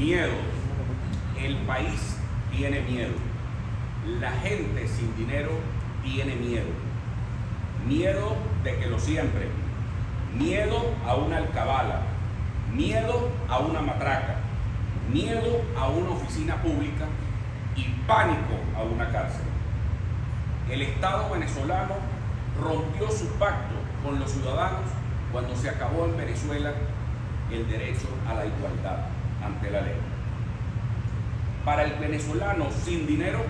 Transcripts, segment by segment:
Miedo. El país tiene miedo. La gente sin dinero tiene miedo. Miedo de que lo siembren. Miedo a una alcabala. Miedo a una matraca. Miedo a una oficina pública y pánico a una cárcel. El Estado venezolano rompió su pacto con los ciudadanos cuando se acabó en Venezuela el derecho a la igualdad ante la ley. Para el venezolano sin dinero,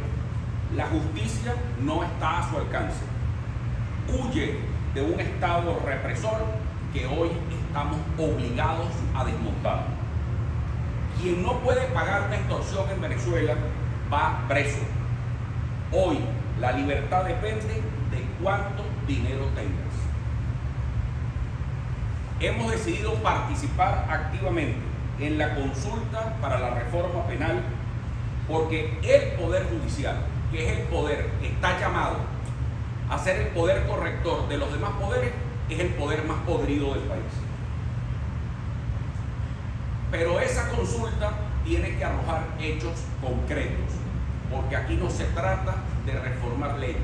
la justicia no está a su alcance. Huye de un Estado represor que hoy estamos obligados a desmontar. Quien no puede pagar una extorsión en Venezuela va preso. Hoy la libertad depende de cuánto dinero tengas. Hemos decidido participar activamente en la consulta para la reforma penal porque el Poder Judicial, que es el poder que está llamado a ser el poder corrector de los demás poderes, es el poder más podrido del país. Pero esa consulta tiene que arrojar hechos concretos, porque aquí no se trata de reformar leyes,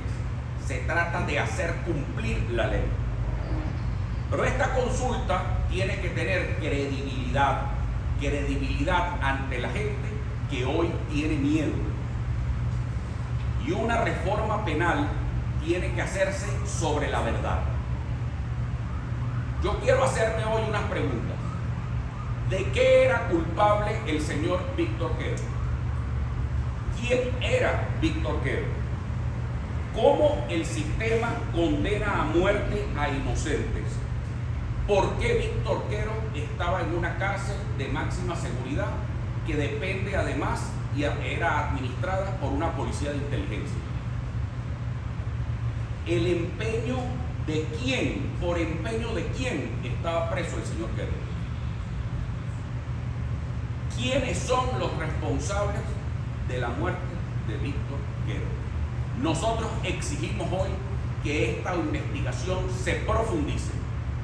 se trata de hacer cumplir la ley. Pero esta consulta tiene que tener credibilidad ante la gente que hoy tiene miedo. Y una reforma penal tiene que hacerse sobre la verdad. Yo quiero hacerme hoy unas preguntas. ¿De qué era culpable el señor Víctor Quero? ¿Quién era Víctor Quero? ¿Cómo el sistema condena a muerte a inocentes? ¿Por qué Víctor Quero estaba en una cárcel de máxima seguridad que depende además y era administrada por una policía de inteligencia? El empeño de quién, por empeño de quién estaba preso el señor Quero. ¿Quiénes son los responsables de la muerte de Víctor Quero? Nosotros exigimos hoy que esta investigación se profundice.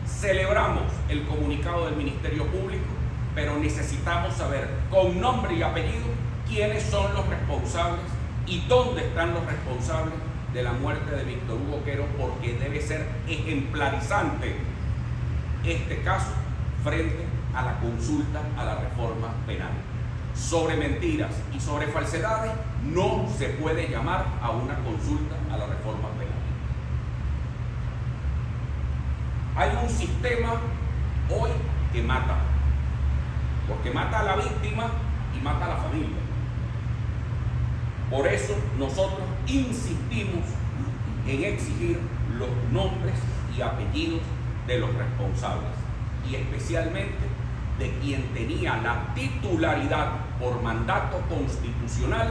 Celebramos el comunicado del Ministerio Público, pero necesitamos saber con nombre y apellido quiénes son los responsables y dónde están los responsables de la muerte de Víctor Hugo Quero, porque debe ser ejemplarizante este caso frente a la consulta a la reforma penal. Sobre mentiras y sobre falsedades no se puede llamar a una consulta a la reforma penal. Hay un sistema hoy que mata, porque mata a la víctima y mata a la familia. Por eso nosotros insistimos en exigir los nombres y apellidos de los responsables y especialmente de quien tenía la titularidad por mandato constitucional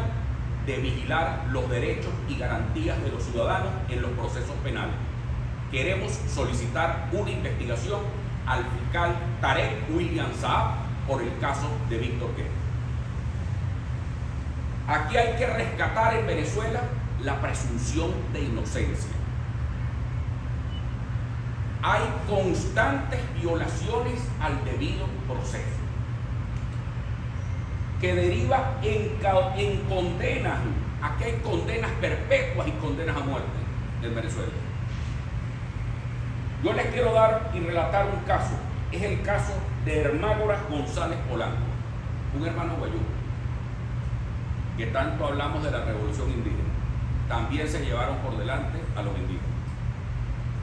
de vigilar los derechos y garantías de los ciudadanos en los procesos penales. Queremos solicitar una investigación al fiscal Tarek William Saab por el caso de Víctor Quero. Aquí hay que rescatar en Venezuela la presunción de inocencia. Hay constantes violaciones al debido proceso que deriva en condenas. Aquí hay condenas perpetuas y condenas a muerte en Venezuela. Yo les quiero dar y relatar un caso. Es el caso de Hermágoras González Polanco, un hermano guayú, que tanto hablamos de la revolución indígena. También se llevaron por delante a los indígenas.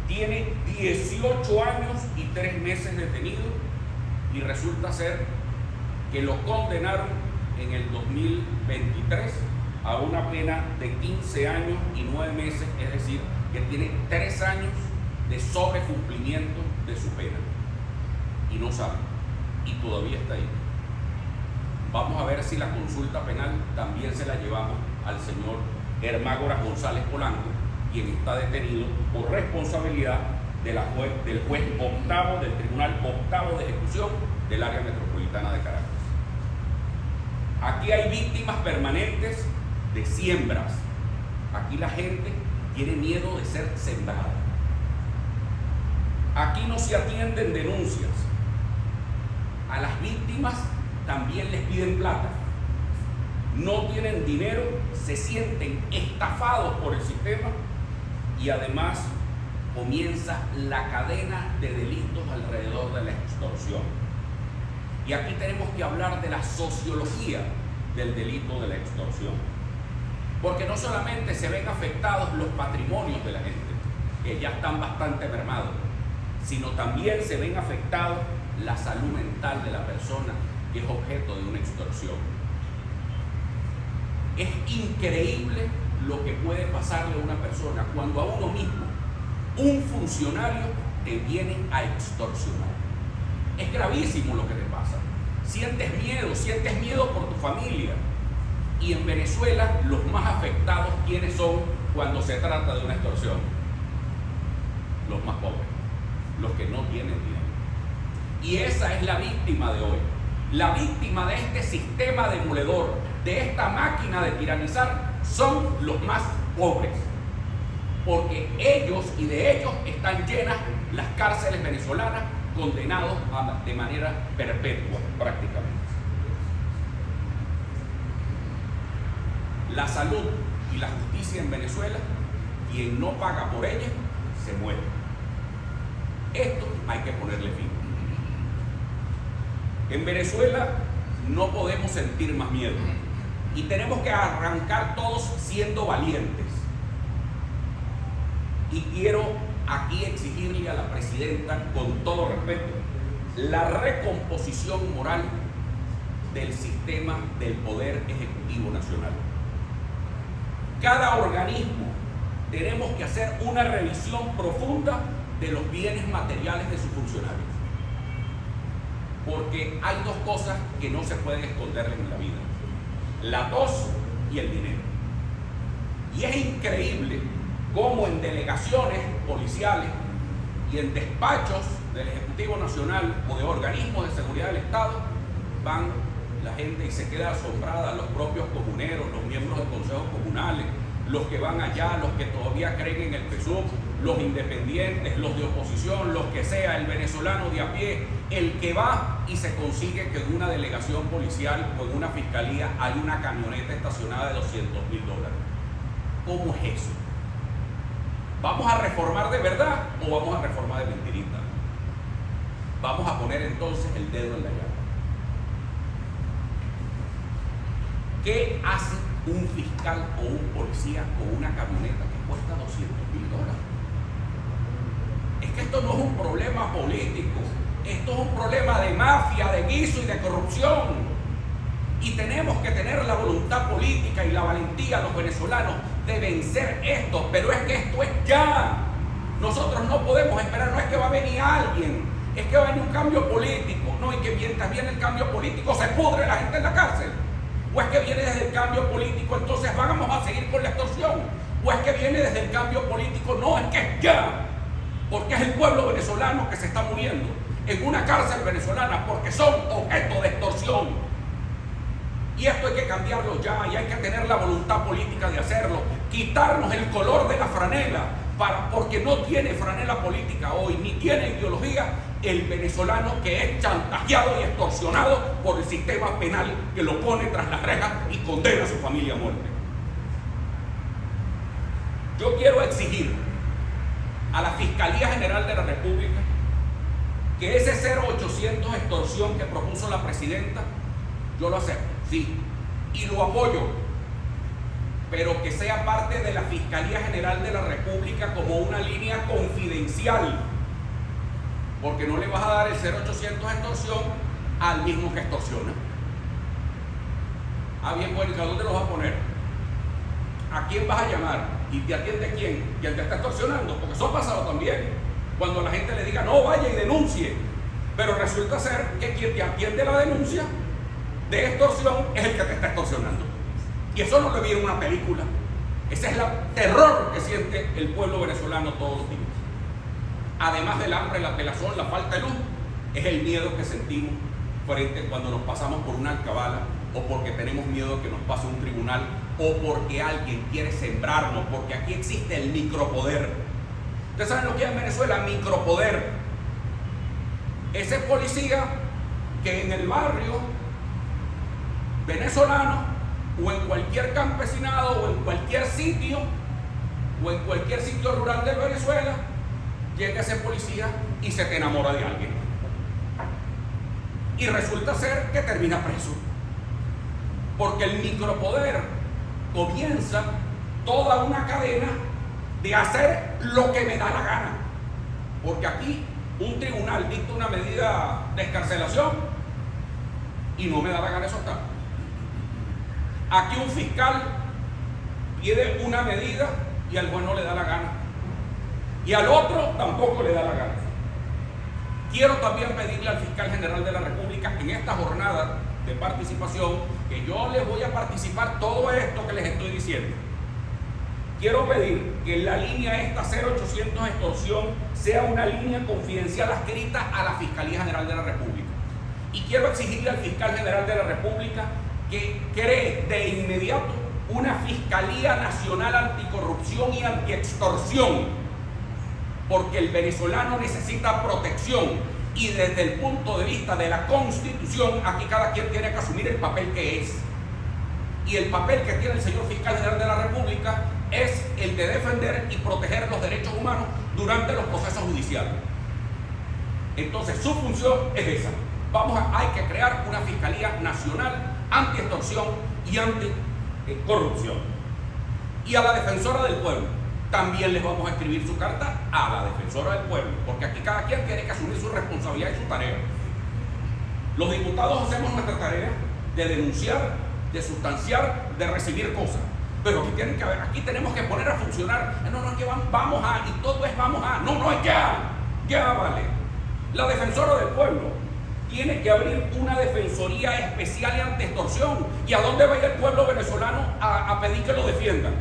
Tiene 18 años y 3 meses detenido y resulta ser que lo condenaron en el 2023 a una pena de 15 años y 9 meses, es decir, que tiene 3 años de sobrecumplimiento de su pena y no sabe, y todavía está ahí. Vamos a ver si la consulta penal también se la llevamos al señor Hermágoras González Polanco, quien está detenido por responsabilidad del juez octavo del Tribunal Octavo de Ejecución del Área Metropolitana de Caracas. Aquí hay víctimas permanentes de siembras. Aquí la gente tiene miedo de ser sembrada. Aquí no se atienden denuncias. A las víctimas también les piden plata. No tienen dinero, se sienten estafados por el sistema y además comienza la cadena de delitos alrededor de la extorsión. Y aquí tenemos que hablar de la sociología del delito de la extorsión. Porque no solamente se ven afectados los patrimonios de la gente, que ya están bastante mermados, sino también se ven afectados la salud mental de la persona que es objeto de una extorsión. Es increíble lo que puede pasarle a una persona cuando a uno mismo, un funcionario, te viene a extorsionar. Es gravísimo lo que te pasa. Sientes miedo por tu familia. Y en Venezuela los más afectados, ¿quiénes son cuando se trata de una extorsión? Los más pobres, los que no tienen dinero. Y esa es la víctima de hoy. La víctima de este sistema demoledor, de esta máquina de tiranizar, son los más pobres. Porque ellos y de ellos están llenas las cárceles venezolanas, condenados de manera perpetua prácticamente. La salud y la justicia en Venezuela, quien no paga por ella, se muere. Esto hay que ponerle fin. En Venezuela no podemos sentir más miedo y tenemos que arrancar todos siendo valientes. Y quiero aquí exigirle a la presidenta, con todo respeto, la recomposición moral del sistema del Poder Ejecutivo Nacional. Cada organismo tenemos que hacer una revisión profunda de los bienes materiales de sus funcionarios. Porque hay dos cosas que no se pueden esconder en la vida: la tos y el dinero. Y es increíble cómo en delegaciones policiales y en despachos del Ejecutivo Nacional o de organismos de seguridad del Estado van la gente y se queda asombrada, los propios comuneros, los miembros de consejos comunales, los que van allá, los que todavía creen en el PSUV, los independientes, los de oposición, los que sea, el venezolano de a pie, el que va y se consigue que en una delegación policial o en una fiscalía hay una camioneta estacionada de $200,000. ¿Cómo es eso? ¿Vamos a reformar de verdad o vamos a reformar de mentirita? Vamos a poner entonces el dedo en la llaga. ¿Qué hace un fiscal o un policía con una camioneta que cuesta $200,000? Es que esto no es un problema político, esto es un problema de mafia, de guiso y de corrupción. Y tenemos que tener la voluntad política y la valentía, los venezolanos, de vencer esto. Pero es que esto es ya. Nosotros no podemos esperar, no es que va a venir alguien, es que va a venir un cambio político. No, y que mientras viene el cambio político se pudre la gente en la cárcel. O es que viene desde el cambio político, entonces vamos a seguir con la extorsión. O es que viene desde el cambio político, no, es que es ya. Porque es el pueblo venezolano que se está muriendo en una cárcel venezolana porque son objeto de extorsión. Y esto hay que cambiarlo ya, y hay que tener la voluntad política de hacerlo. Quitarnos el color de la franela, porque no tiene franela política hoy, ni tiene ideología el venezolano que es chantajeado y extorsionado por el sistema penal que lo pone tras las rejas y condena a su familia a muerte. Yo quiero exigir a la Fiscalía General de la República que ese 0800 extorsión que propuso la presidenta, yo lo acepto, sí, y lo apoyo, pero que sea parte de la Fiscalía General de la República como una línea confidencial, porque no le vas a dar el 0800 extorsión al mismo que extorsiona. Ah, bien, bueno, ¿y a dónde lo vas a poner? ¿A quién vas a llamar? ¿Y te atiende quién? ¿Quién te está extorsionando? Porque eso ha pasado también. Cuando la gente le diga, no, vaya y denuncie. Pero resulta ser que quien te atiende la denuncia de extorsión es el que te está extorsionando. Y eso no lo vi en una película. Ese es el terror que siente el pueblo venezolano todos los días. Además del hambre, la pelazón, la falta de luz, es el miedo que sentimos frente cuando nos pasamos por una alcabala, o porque tenemos miedo de que nos pase un tribunal, o porque alguien quiere sembrarnos, porque aquí existe el micropoder. ¿Ustedes saben lo que es en Venezuela? Micropoder. Ese policía que en el barrio venezolano o en cualquier campesinado o en cualquier sitio rural de Venezuela, llega ese policía y se te enamora de alguien. Y resulta ser que termina preso. Porque el micropoder comienza toda una cadena de hacer lo que me da la gana. Porque aquí un tribunal dicta una medida de excarcelación y no me da la gana de soltar. Aquí un fiscal pide una medida y al juez no le da la gana. Y al otro tampoco le da la gana. Quiero también pedirle al fiscal general de la República en esta jornada de participación, que yo les voy a participar todo esto que les estoy diciendo. Quiero pedir que la línea esta 0800 extorsión sea una línea confidencial adscrita a la Fiscalía General de la República. Y quiero exigirle al fiscal general de la República que cree de inmediato una Fiscalía Nacional Anticorrupción y Antiextorsión, porque el venezolano necesita protección y desde el punto de vista de la Constitución, aquí cada quien tiene que asumir el papel que es. Y el papel que tiene el señor fiscal general de la República es el de defender y proteger los derechos humanos durante los procesos judiciales. Entonces su función es esa. Hay que crear una Fiscalía Nacional Anti-Extorsión y Anticorrupción. Y a la Defensora del Pueblo también les vamos a escribir su carta a la Defensora del Pueblo, porque aquí cada quien tiene que asumir su responsabilidad y su tarea. Los diputados hacemos nuestra tarea de denunciar, de sustanciar, de recibir cosas, pero aquí tenemos que poner a funcionar. No es que vamos a, y todo es vamos a, no es ya vale. La Defensora del Pueblo tiene que abrir una defensoría especial y anti-extorsión. ¿Y a dónde va a ir el pueblo venezolano a pedir que lo defiendan?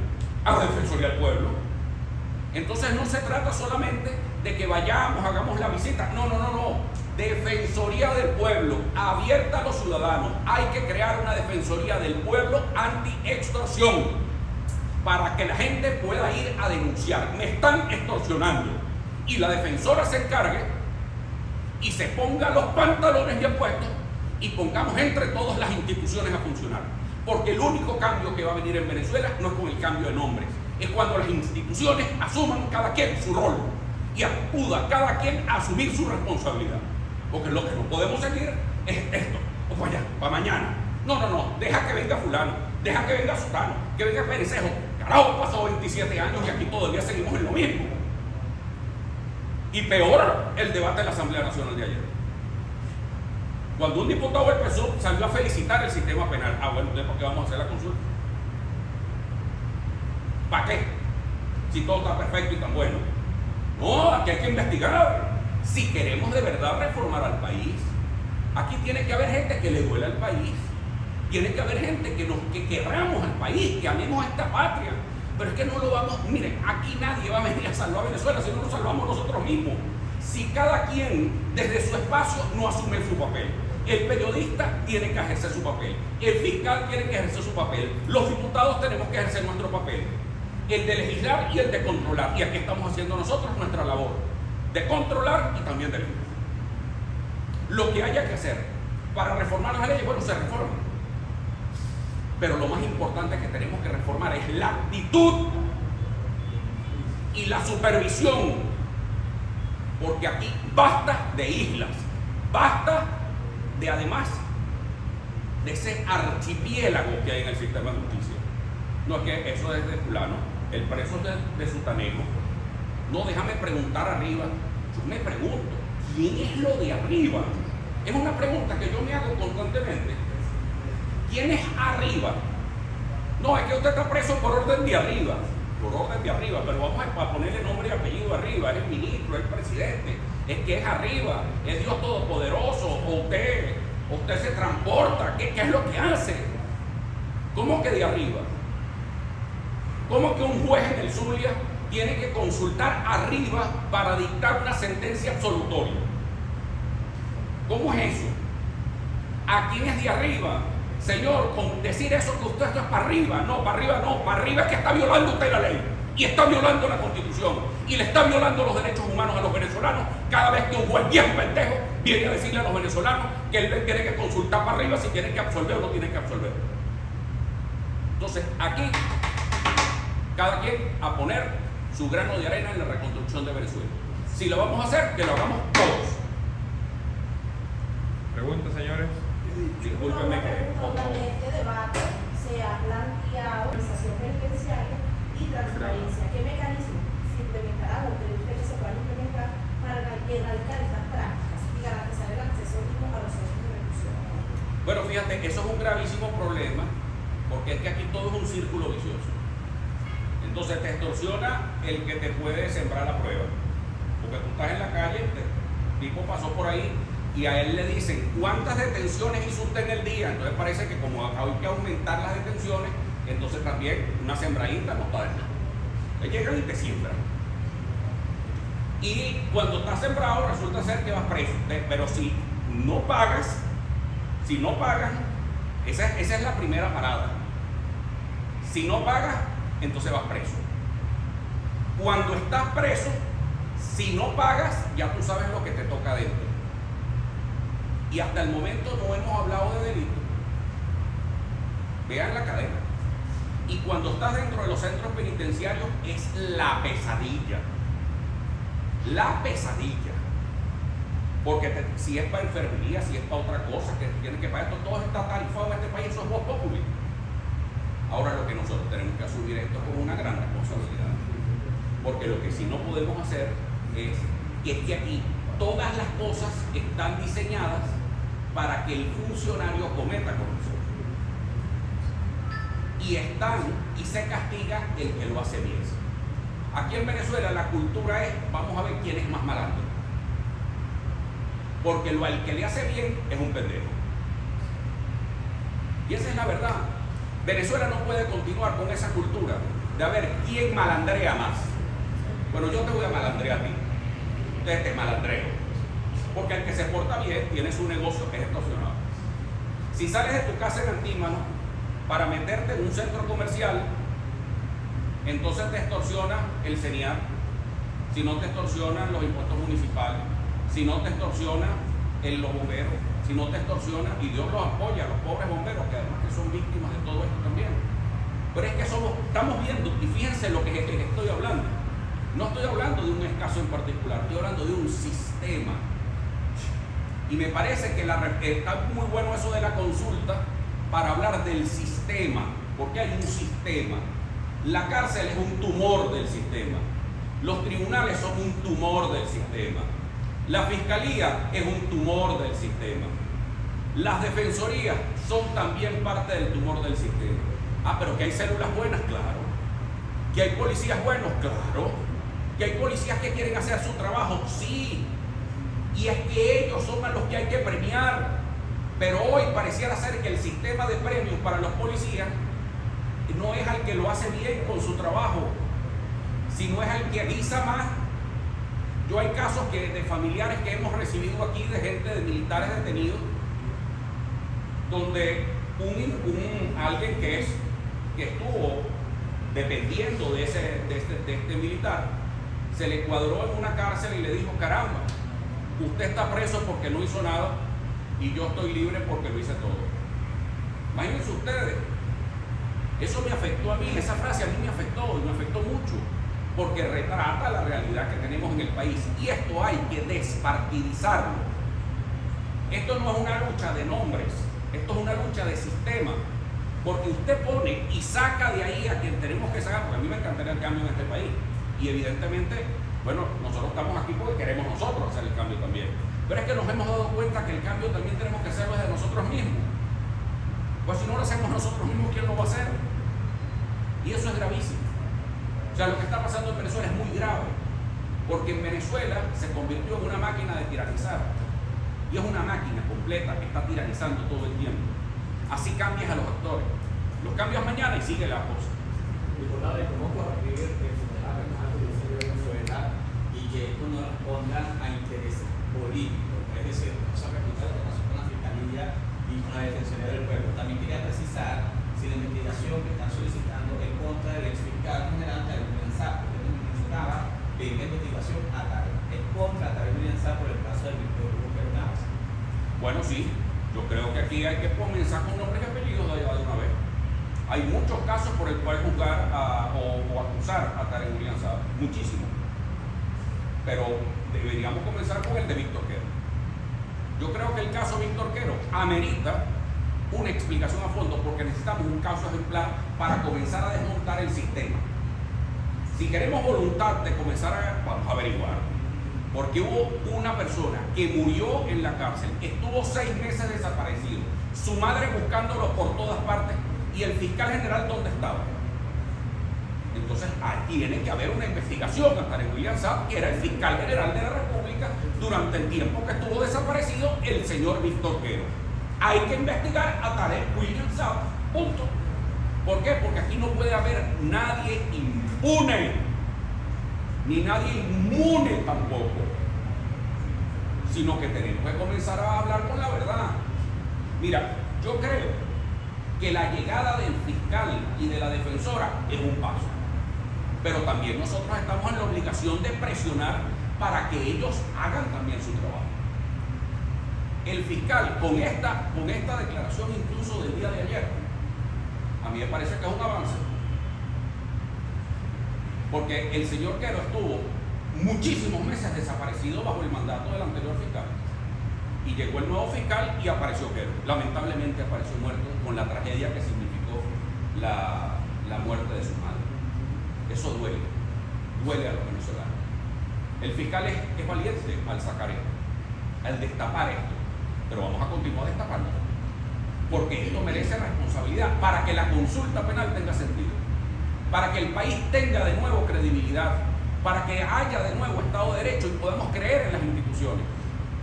A la Defensoría del Pueblo. Entonces no se trata solamente de que vayamos, hagamos la visita. No. Defensoría del Pueblo, abierta a los ciudadanos. Hay que crear una Defensoría del Pueblo anti-extorsión para que la gente pueda ir a denunciar. Me están extorsionando. Y la defensora se encargue y se ponga los pantalones bien puestos y pongamos entre todas las instituciones a funcionar. Porque el único cambio que va a venir en Venezuela no es con el cambio de nombres, es cuando las instituciones asuman cada quien su rol y acuda cada quien a asumir su responsabilidad. Porque lo que no podemos seguir es esto, o para allá, para mañana. No, deja que venga fulano, deja que venga sutano, que venga Perecejo. Carajo, pasó 27 años y aquí todavía seguimos en lo mismo. Y peor el debate de la Asamblea Nacional de ayer. Cuando un diputado del PSUV salió a felicitar el sistema penal, bueno, entonces ¿por qué vamos a hacer la consulta? ¿Para qué? Si todo está perfecto y tan bueno. No, aquí hay que investigar. Si queremos de verdad reformar al país, aquí tiene que haber gente que le duele al país. Tiene que haber gente que querramos al país, que amemos a esta patria. Pero es que no lo vamos, miren, aquí nadie va a venir a salvar a Venezuela si no nos salvamos nosotros mismos. Si cada quien desde su espacio no asume su papel. El periodista tiene que ejercer su papel, el fiscal tiene que ejercer su papel, los diputados tenemos que ejercer nuestro papel, el de legislar y el de controlar. Y aquí estamos haciendo nosotros nuestra labor de controlar y también de legislar. Lo que haya que hacer para reformar las leyes, bueno, se reforma. Pero lo más importante que tenemos que reformar es la actitud y la supervisión. Porque aquí basta de islas, basta de además de ese archipiélago que hay en el sistema de justicia. No es que eso es de fulano, el preso es de Sutanejo. No, déjame preguntar arriba. Yo me pregunto, ¿quién es lo de arriba? Es una pregunta que yo me hago constantemente. ¿Quién es arriba? No, es que usted está preso por orden de arriba. Por orden de arriba, pero vamos a ponerle nombre y apellido arriba. Es el ministro, es el presidente. Es que es arriba, es Dios Todopoderoso. O usted se transporta. ¿Qué es lo que hace? ¿Cómo que de arriba? ¿Cómo que un juez en el Zulia tiene que consultar arriba para dictar una sentencia absolutoria? ¿Cómo es eso? ¿A quién es de arriba? Señor, con decir eso que usted está para arriba, no, para arriba es que está violando usted la ley y está violando la Constitución y le está violando los derechos humanos a los venezolanos cada vez que un juez bien pendejo viene a decirle a los venezolanos que él tiene que consultar para arriba si tiene que absolver o no tiene que absolver. Entonces, aquí, cada quien a poner su grano de arena en la reconstrucción de Venezuela. Si lo vamos a hacer, que lo hagamos todos. Preguntas, señores. Discúlpenme que... Durante este debate se ha planteado organización penitenciaria y transparencia. ¿Qué mecanismo se implementará o cree usted que se pueda implementar para erradicar estas prácticas y garantizar el acceso mismo a los centros de reclusión? Bueno, fíjate, eso es un gravísimo problema, porque es que aquí todo es un círculo vicioso. Entonces te extorsiona el que te puede sembrar la prueba, porque tú estás en la calle, el tipo pasó por ahí y a él le dicen cuántas detenciones hizo usted en el día. Entonces parece que como hay que aumentar las detenciones, entonces también una sembradita no está de nada. Te llegan y te siembran. Y cuando estás sembrado resulta ser que vas preso. Pero si no pagas, esa es la primera parada. Si no pagas, entonces vas preso. Cuando estás preso, si no pagas, ya tú sabes lo que te toca dentro. Y hasta el momento no hemos hablado de delito. Vean la cadena. Y cuando estás dentro de los centros penitenciarios es la pesadilla. La pesadilla. Porque si es para enfermería, si es para otra cosa, que tienes que pagar esto, todo está tarifado en este país, eso es voz populi. Ahora lo que nosotros tenemos que asumir esto con una gran responsabilidad. Porque lo que sí no podemos hacer es que aquí todas las cosas están diseñadas para que el funcionario cometa corrupción. Y se castiga el que lo hace bien. Aquí en Venezuela la cultura es, vamos a ver quién es más malandro. Porque el que le hace bien es un pendejo. Y esa es la verdad. Venezuela no puede continuar con esa cultura de a ver quién malandrea más. Bueno, yo te voy a malandrear a ti. Entonces te malandreo. Porque el que se porta bien tiene su negocio que es extorsionado. Si sales de tu casa en Antímano para meterte en un centro comercial, entonces te extorsiona el CENIAR, si no te extorsionan los impuestos municipales, si no te extorsiona los bomberos, si no te extorsiona, y Dios los apoya, los pobres bomberos, que además que son víctimas de todo esto también. Pero es que estamos viendo, y fíjense lo que estoy hablando. No estoy hablando de un caso en particular, estoy hablando de un sistema. Y me parece que está muy bueno eso de la consulta para hablar del sistema, porque hay un sistema. La cárcel es un tumor del sistema. Los tribunales son un tumor del sistema. La fiscalía es un tumor del sistema. Las defensorías son también parte del tumor del sistema. Ah, pero que hay células buenas, claro. Que hay policías buenos, claro. Que hay policías que quieren hacer su trabajo, sí. Y es que ellos son a los que hay que premiar. Pero hoy pareciera ser que el sistema de premios para los policías no es al que lo hace bien con su trabajo, sino es al que avisa más. Yo hay casos de familiares que hemos recibido aquí de gente, de militares detenidos, donde alguien que estuvo dependiendo de este militar, se le cuadró en una cárcel y le dijo: caramba, usted está preso porque no hizo nada y yo estoy libre porque lo hice todo. Imagínense ustedes, eso me afectó a mí, esa frase a mí me afectó y me afectó mucho, porque retrata la realidad que tenemos en el país, y esto hay que despartidizarlo. Esto no es una lucha de nombres, esto es una lucha de sistema, porque usted pone y saca de ahí a quien tenemos que sacar, porque a mí me encantaría el cambio en este país, y evidentemente, bueno, nosotros estamos aquí porque queremos nosotros hacer el cambio también, pero es que nos hemos dado cuenta que el cambio también tenemos que hacerlo desde nosotros mismos. Pues si no lo hacemos nosotros mismos, ¿quién lo va a hacer? Y eso es gravísimo. O sea, lo que está pasando en Venezuela es muy grave, porque en Venezuela se convirtió en una máquina de tiranizar, y es una máquina completa que está tiranizando todo el tiempo. Así cambias a los actores, los cambias mañana y sigue la cosa. ¿Cómo corregir el sistema penal de Venezuela y que esto no responda a intereses políticos? Es decir, no se repita lo que pasó con la Fiscalía y con la Defensoría del Pueblo. También quería precisar si la investigación que están solicitando en contra del exfiscal general Tareq William Saab, que mencionaba, pedir la investigación a Tareq, es contra Tareq William Saab por el caso del Víctor Hugo Pérez Navas. Bueno, sí, Yo creo que aquí hay que comenzar con nombres y apellidos de una vez. Hay muchos casos por el cual juzgar o acusar a Tarek William Saab, muchísimos. Pero deberíamos comenzar con el de Víctor Quero. Yo creo que el caso Víctor Quero amerita una explicación a fondo porque necesitamos un caso ejemplar para comenzar a desmontar el sistema. Si queremos voluntad de comenzar vamos a averiguar. Porque hubo una persona que murió en la cárcel, estuvo 6 meses desaparecido, su madre buscándolo por todas partes y el fiscal general ¿dónde estaba? Entonces tiene que haber una investigación a Tarek William Saab, que era el fiscal general de la República durante el tiempo que estuvo desaparecido el señor Víctor Quero. Hay que investigar a Tarek William Saab, punto. ¿Por qué? Porque aquí no puede haber nadie impune, ni nadie inmune tampoco, sino que tenemos que comenzar a hablar con la verdad. Mira, yo creo que la llegada del fiscal y de la defensora es un paso, pero también nosotros estamos en la obligación de presionar para que ellos hagan también su trabajo. El fiscal, con esta declaración incluso del día de ayer, a mí me parece que es un avance, porque el señor Quero estuvo muchísimos meses desaparecido bajo el mandato del anterior fiscal, y llegó el nuevo fiscal y apareció Quero. Lamentablemente apareció muerto con la tragedia que significó la muerte de su madre. Eso duele a los venezolanos. El fiscal es valiente al sacar esto, al destapar esto, pero vamos a continuar destapando, porque esto merece responsabilidad para que la consulta penal tenga sentido, para que el país tenga de nuevo credibilidad, para que haya de nuevo Estado de Derecho y podamos creer en las instituciones,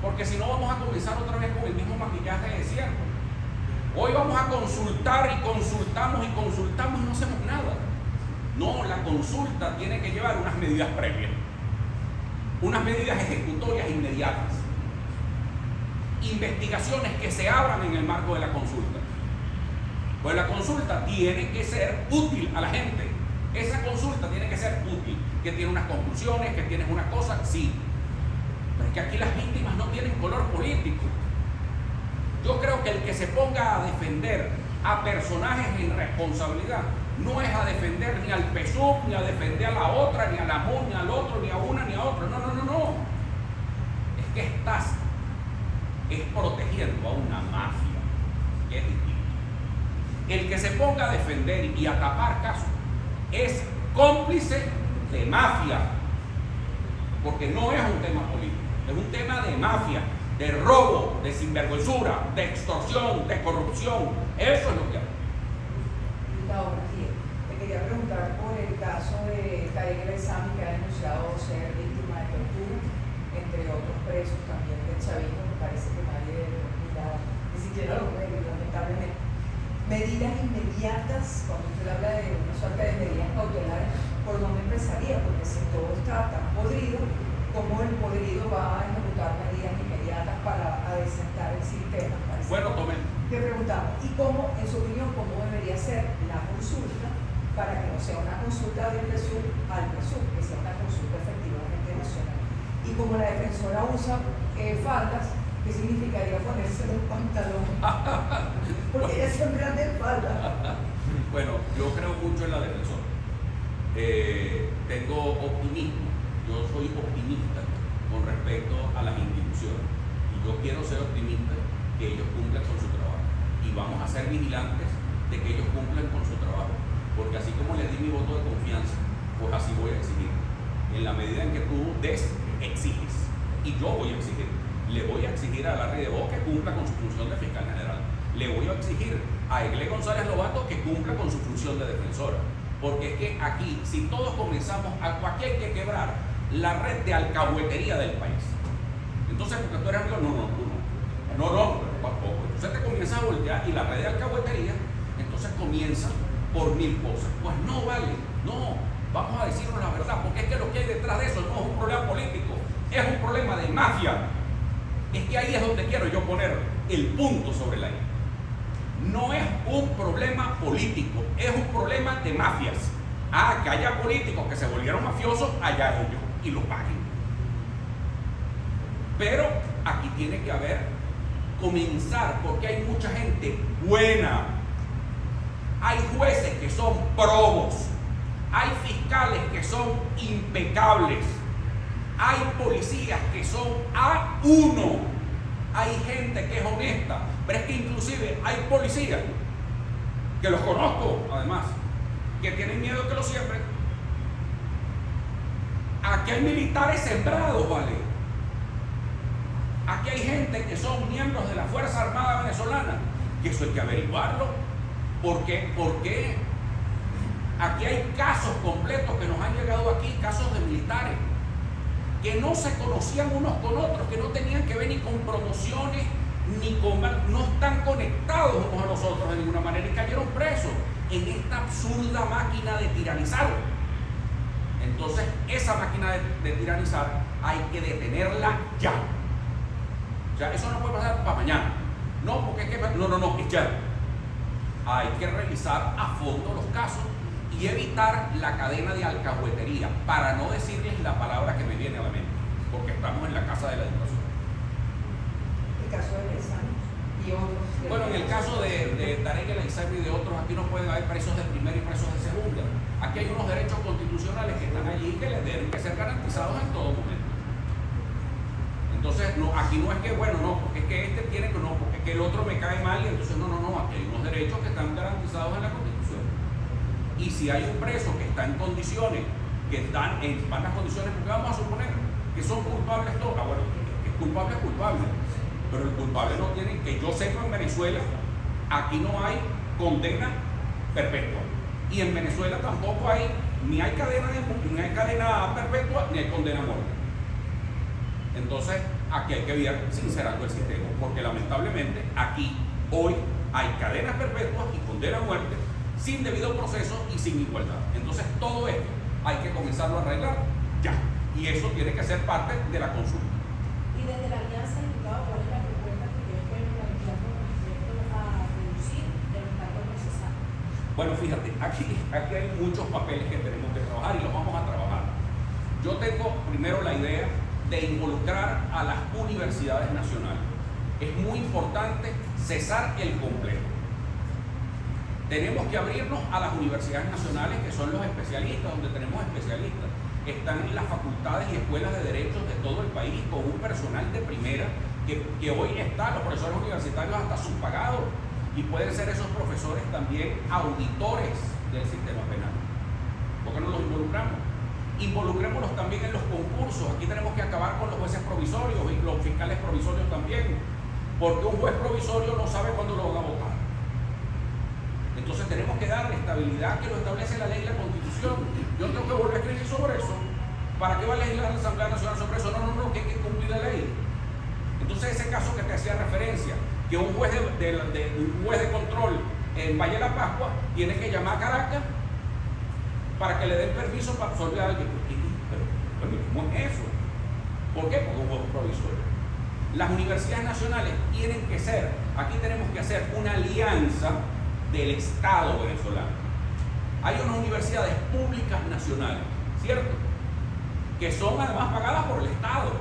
porque si no vamos a comenzar otra vez con el mismo maquillaje de siempre. Hoy vamos a consultar y consultamos y consultamos y no hacemos nada. No, la consulta tiene que llevar unas medidas previas, unas medidas ejecutorias inmediatas, investigaciones que se abran en el marco de la consulta. Pues la consulta tiene que ser útil a la gente. Esa consulta tiene que ser útil, que tiene unas conclusiones, que tiene unas cosas, sí. Pero es que aquí las víctimas no tienen color político. Yo creo que el que se ponga a defender a personajes en responsabilidad no es a defender ni al PSUV, ni a defender a la otra, ni a la MUN, ni al otro, ni a una, ni a otro. No. Es que estás protegiendo a una mafia, que es distinto. El que se ponga a defender y a tapar casos es cómplice de mafia, porque no es un tema político, es un tema de mafia, de robo, de sinvergüenzura, de extorsión, de corrupción. Eso es lo que hay. Ahora, te quería preguntar por el caso de Tarek El Sami, que ha denunciado ser víctima de tortura, entre otros presos también del chavismo, que parece que nadie mira, ni siquiera lo ve, lamentablemente. Medidas inmediatas, cuando usted habla de una suerte de medidas cautelares, ¿por dónde empezaría? Porque si todo está tan podrido, ¿cómo el podrido va a ejecutar medidas inmediatas para adecentar el sistema? Bueno, tomen. Te preguntamos, ¿y cómo, en su opinión, cómo debería ser la consulta para que no sea una consulta del PSUV al PSUV, que sea una consulta efectivamente nacional? Y como la defensora usa faldas, ¿qué significaría ponerse los pantalones? Porque ella siempre anda en falda. Bueno, yo creo mucho en la defensora. Tengo optimismo. Yo soy optimista con respecto a las instituciones. Y yo quiero ser optimista que ellos cumplan con su trabajo. Y vamos a ser vigilantes de que ellos cumplan con su trabajo. Porque así como les di mi voto de confianza, pues así voy a exigir. En la medida en que tú exiges. Y yo voy a exigir. Le voy a exigir a Larry de Bo que cumpla con su función de fiscal general. Le voy a exigir a Egle González Lobato que cumpla con su función de defensora. Porque es que aquí, si todos comenzamos, aquí hay que quebrar la red de alcahuetería del país. Entonces, porque tú eres amigo, no, tampoco. Entonces te comienzas a voltear y la red de alcahuetería, entonces comienza por 1000 cosas. Pues no vale, no. Vamos a decirnos la verdad, porque es que lo que hay detrás de eso no es un problema político, es un problema de mafia. Es que ahí es donde quiero yo poner el punto sobre la I. No es un problema político, es un problema de mafias. Que haya políticos que se volvieron mafiosos, allá ellos, y lo paguen. Pero aquí tiene que haber comenzar, porque hay mucha gente buena, hay jueces que son probos, hay fiscales que son impecables, hay policías que son A1, hay gente que es honesta, pero es que inclusive hay policías, que los conozco además, que tienen miedo que lo siembren. Aquí hay militares sembrados, ¿vale? Aquí hay gente que son miembros de la Fuerza Armada Venezolana, que eso hay que averiguarlo. ¿Por qué? Porque aquí hay casos completos que nos han llegado aquí, casos de militares, que no se conocían unos con otros, que no tenían que ver ni con promociones, ni con... no están conectados unos a los otros de ninguna manera y cayeron presos en esta absurda máquina de tiranizar. Entonces, esa máquina de tiranizar hay que detenerla ya. O sea, eso no puede pasar para mañana. No, porque es que... No, es ya. Hay que revisar a fondo los casos y evitar la cadena de alcahuetería, para no decirles la palabra que me viene a la mente, porque estamos en la casa de la educación. El caso de Lezama y otros. Bueno, en el caso de Tarek El Aissami y de otros, aquí no pueden haber presos de primera y presos de segunda. Aquí hay unos derechos constitucionales que están allí que les deben que ser garantizados en todo momento. Entonces, no, aquí no es que, bueno, no, porque es que este tiene que, no, porque es que el otro me cae mal y entonces no, aquí hay unos derechos que están garantizados en la Constitución. Y si hay un preso que está en condiciones, que están en malas condiciones, porque vamos a suponer que son culpables todos, bueno, que es culpable es culpable, pero el culpable no tiene, que yo sepa en Venezuela, aquí no hay condena perpetua. Y en Venezuela tampoco hay, ni hay cadena perpetua, ni hay condena a muerte. Entonces, aquí hay que ir sincerando el sistema, porque lamentablemente aquí, hoy, hay cadenas perpetuas y condena a muerte, sin debido proceso y sin igualdad. Entonces, todo esto hay que comenzarlo a arreglar ya. Y eso tiene que ser parte de la consulta. Y desde la alianza, diputado, ¿cuál es la propuesta que ustedes pueden plantear con respecto a reducir el cargo necesario? Bueno, fíjate, aquí hay muchos papeles que tenemos que trabajar y los vamos a trabajar. Yo tengo primero la idea de involucrar a las universidades nacionales. Es muy importante cesar el complejo. Tenemos que abrirnos a las universidades nacionales, que son los especialistas, donde tenemos especialistas. Están en las facultades y escuelas de derechos de todo el país, con un personal de primera, que hoy está, los profesores universitarios hasta subpagados, y pueden ser esos profesores también auditores del sistema penal. ¿Por qué no los involucramos? Involucrémonos también en los concursos. Aquí tenemos que acabar con los jueces provisorios y los fiscales provisorios también, porque un juez provisorio no sabe cuándo lo van a votar. Entonces tenemos que darle estabilidad que lo establece la ley y la Constitución. Yo tengo que volver a escribir sobre eso. ¿Para qué va a legislar la Asamblea Nacional sobre eso? No, que hay que cumplir la ley. Entonces ese caso que te hacía referencia, que un juez de control en Valle de la Pascua tiene que llamar a Caracas para que le den permiso para absolver a alguien. Pero, ¿cómo es eso? ¿Por qué? Porque un juez provisorio. Las universidades nacionales tienen que ser, aquí tenemos que hacer una alianza del Estado venezolano. Hay unas universidades públicas nacionales, ¿cierto? Que son además pagadas por el Estado.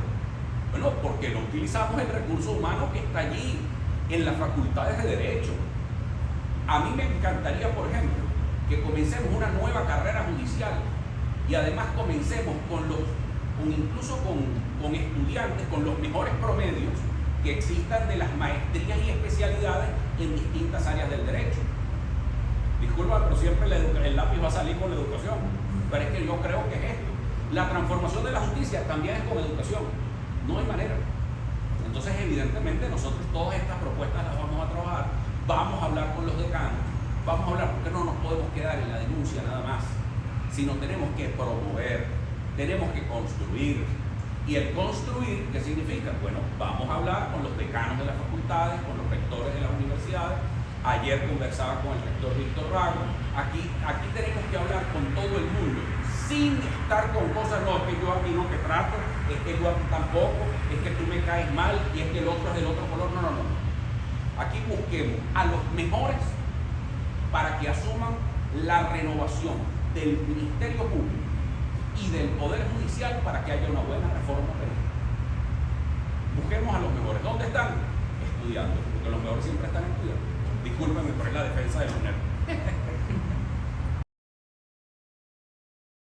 Bueno, porque no utilizamos el recurso humano que está allí en las facultades de Derecho. A mí me encantaría, por ejemplo, que comencemos una nueva carrera judicial y además comencemos incluso con estudiantes con los mejores promedios que existan de las maestrías y especialidades en distintas áreas del derecho. Disculpa, pero siempre el lápiz va a salir con la educación, pero es que yo creo que es esto. La transformación de la justicia también es con educación, no hay manera. Entonces, evidentemente, nosotros todas estas propuestas las vamos a trabajar, vamos a hablar con los decanos, vamos a hablar porque no nos podemos quedar en la denuncia nada más, sino tenemos que promover, tenemos que construir. Y el construir, ¿qué significa? Bueno, vamos a hablar con los decanos de las facultades, con los rectores de las universidades. Ayer conversaba con el rector Víctor Rago. Aquí tenemos que hablar con todo el mundo, sin estar con cosas, no, es que yo a mí no te trato, es que yo a ti tampoco, es que tú me caes mal y es que el otro es del otro color. No. Aquí busquemos a los mejores para que asuman la renovación del Ministerio Público y del Poder Judicial para que haya una buena reforma penal. Busquemos a los mejores. ¿Dónde están? estudiando, porque los mejores siempre están estudiando. Discúlpenme, pero es la defensa de los nerds.